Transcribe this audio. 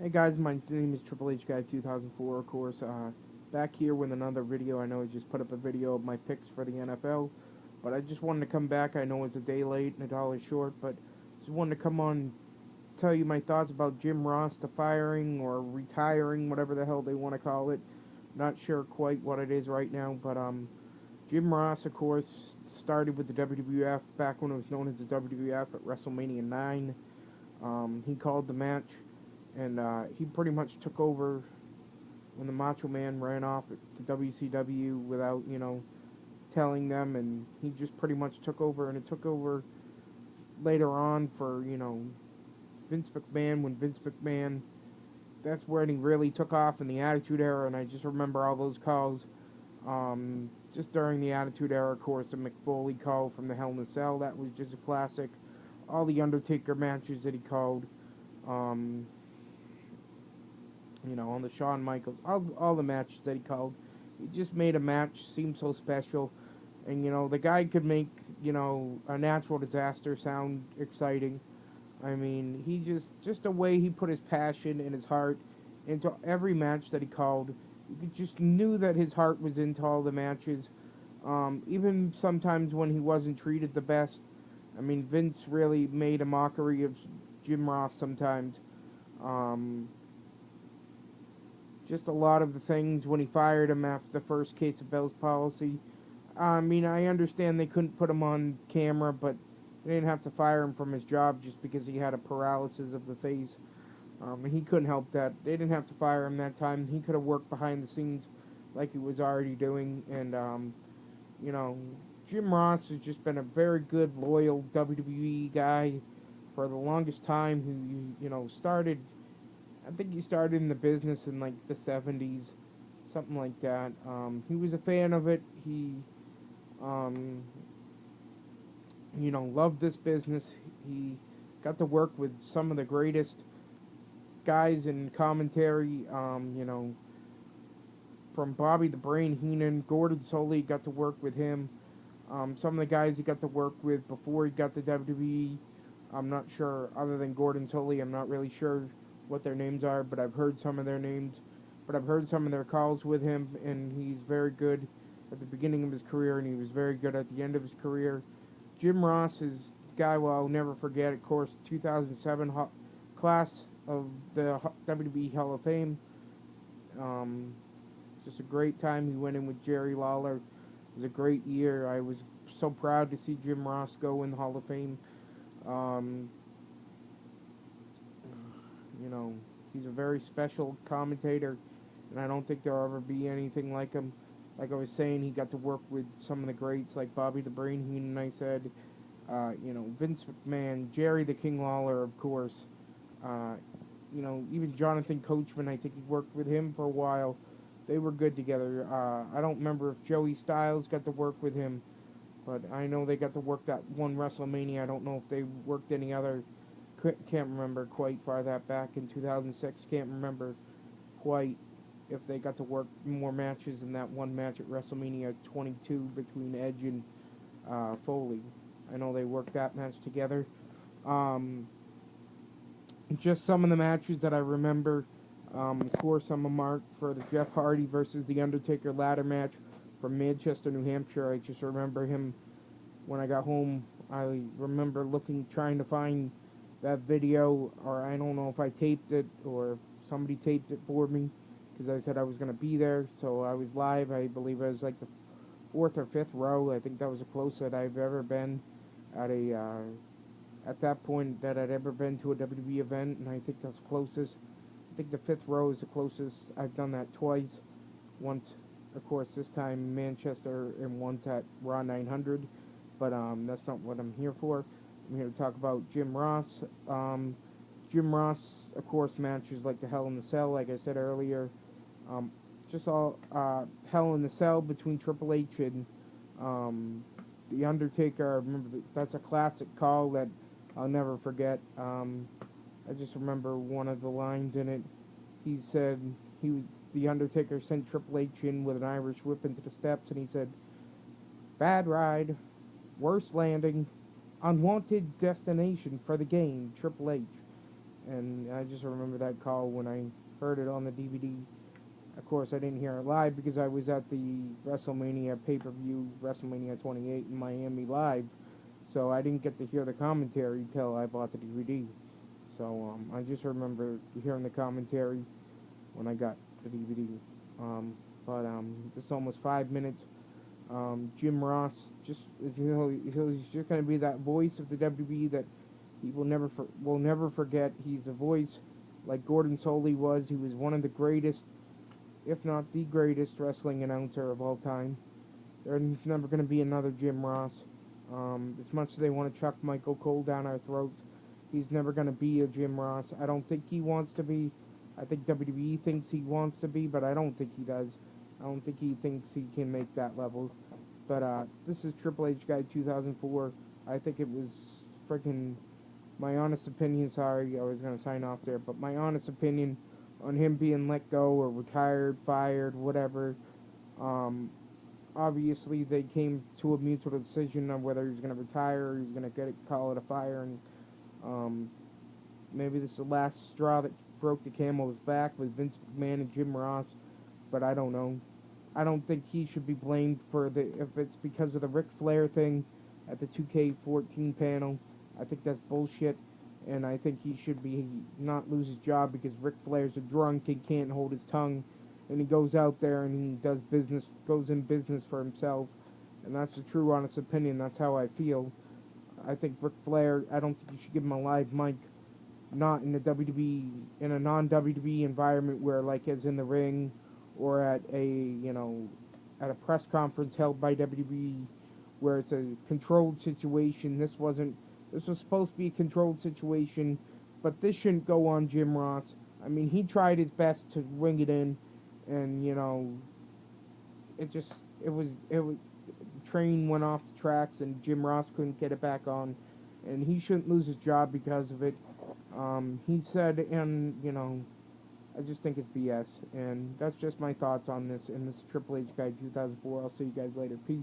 Hey guys, my name is Triple H Guy 2004, of course. Back here with another video. I know I just put up a video of my picks for the NFL, but I just wanted to come back. I know it's a day late and a dollar short, but just wanted to come on, tell you my thoughts about Jim Ross, the firing or retiring, whatever the hell they want to call it. Not sure quite what it is right now, but Jim Ross, of course, started with the WWF back when it was known as the WWF at WrestleMania 9. He called the match, and he pretty much took over when the Macho Man ran off to WCW without, telling them, and he just pretty much took over, and it took over later on for, Vince McMahon, when Vince McMahon, that's when he really took off in the Attitude Era, and I just remember all those calls, just during the Attitude Era, of course, the Mick Foley call from the Hell in a Cell, that was just a classic. All the Undertaker matches that he called, um, on the Shawn Michaels, all the matches that he called. He just made a match seem so special, and the guy could make a natural disaster sound exciting. I mean, he just the way he put his passion and his heart into every match that he called. You could just knew that his heart was into all the matches. Even sometimes when he wasn't treated the best. I mean, Vince really made a mockery of Jim Ross sometimes. Um, just a lot of the things when he fired him after the first case of Bell's policy. I mean, I understand they couldn't put him on camera, but they didn't have to fire him from his job just because he had a paralysis of the face. He couldn't help that. They didn't have to fire him that time. He could have worked behind the scenes like he was already doing. And, you know, Jim Ross has just been a very good, loyal WWE guy for the longest time who, started, I think he started in the business in like the 70s, something like that. He was a fan of it. He, um, loved this business. He got to work with some of the greatest guys in commentary. From Bobby the Brain Heenan, Gordon Solie got to work with him. Some of the guys he got to work with before he got to WWE, I'm not sure. Other than Gordon Solie, I'm not really sure what their names are, but I've heard some of their names. But I've heard some of their calls with him, and he's very good at the beginning of his career, and he was very good at the end of his career. Jim Ross is the guy I'll never forget. Of course, 2007 class of the WWE Hall of Fame. Um, just a great time. He went in with Jerry Lawler. It was a great year. I was so proud to see Jim Ross go in the Hall of Fame. Um, you know, he's a very special commentator, and I don't think there'll ever be anything like him. Like I was saying, he got to work with some of the greats like Bobby the Brain Heenan, I said, Vince McMahon, Jerry the King Lawler, of course. Uh, even Jonathan Coachman, I think he worked with him for a while. They were good together. I don't remember if Joey Styles got to work with him, but I know they got to work that one WrestleMania. I don't know if they worked any other. Can't remember quite far that back in 2006. Can't remember quite if they got to work more matches in that one match at WrestleMania 22 between Edge and Foley. I know they worked that match together. Um, just some of the matches that I remember. Of course, I'm a mark for the Jeff Hardy versus The Undertaker ladder match from Manchester, New Hampshire. I just remember him when I got home. I remember trying to find that video, or I don't know if I taped it or somebody taped it for me because I said I was going to be there. So I was live. I believe I was like the fourth or fifth row. I think that was the closest I've ever been at a at that point that I'd ever been to a WWE event, and I think that's closest. I think the fifth row is the closest. I've done that twice. Once, of course, this time in Manchester, and once at Raw 900. But that's not what I'm here for. I'm here to talk about Jim Ross. Jim Ross, of course, matches like the Hell in the Cell, like I said earlier. Um, just all Hell in the Cell between Triple H and the Undertaker. I remember that's a classic call that I'll never forget. I just remember one of the lines in it. He said the Undertaker sent Triple H in with an Irish whip into the steps, and he said, "Bad ride, worst landing, unwanted destination for the game, Triple H." and I just remember that call when I heard it on the DVD. Of course, I didn't hear it live because I was at the WrestleMania pay-per-view, WrestleMania 28 in Miami live, so I didn't get to hear the commentary till I bought the DVD. So I just remember hearing the commentary when I got the DVD. This is almost 5 minutes. Jim Ross just he's just gonna be that voice of the WWE that he will never forget. He's a voice like Gordon Soley was. He was one of the greatest, if not the greatest, wrestling announcer of all time. There's never gonna be another Jim Ross. As much as they want to chuck Michael Cole down our throats, he's never gonna be a Jim Ross. I don't think he wants to be. I think WWE thinks he wants to be, but I don't think he does. I don't think he thinks he can make that level. But this is Triple H Guy 2004. I think it was freaking my honest opinion. Sorry, I was gonna sign off there, but my honest opinion on him being let go or retired, fired, whatever. Um, Obviously, they came to a mutual decision on whether he was gonna retire or he was gonna call it a fire, and um, maybe this is the last straw that broke the camel's back with Vince McMahon and Jim Ross, but I don't know. I don't think he should be blamed for if it's because of the Ric Flair thing at the 2K14 panel. I think that's bullshit, and I think he should be not lose his job because Ric Flair's a drunk and can't hold his tongue, and he goes out there and he does business, goes in business for himself, and that's the true honest opinion. That's how I feel. I think Ric Flair. I don't think you should give him a live mic, not in the WWE, in a non-WWE environment where, like, as in the ring or at a, at a press conference held by WWE where it's a controlled situation. This was supposed to be a controlled situation, but this shouldn't go on Jim Ross. I mean, he tried his best to ring it in, and, it just, it was, the train went off the tracks and Jim Ross couldn't get it back on, and he shouldn't lose his job because of it. He said, and, I just think it's BS, and that's just my thoughts on this, and this is Triple H Guy 2004. I'll see you guys later. Peace.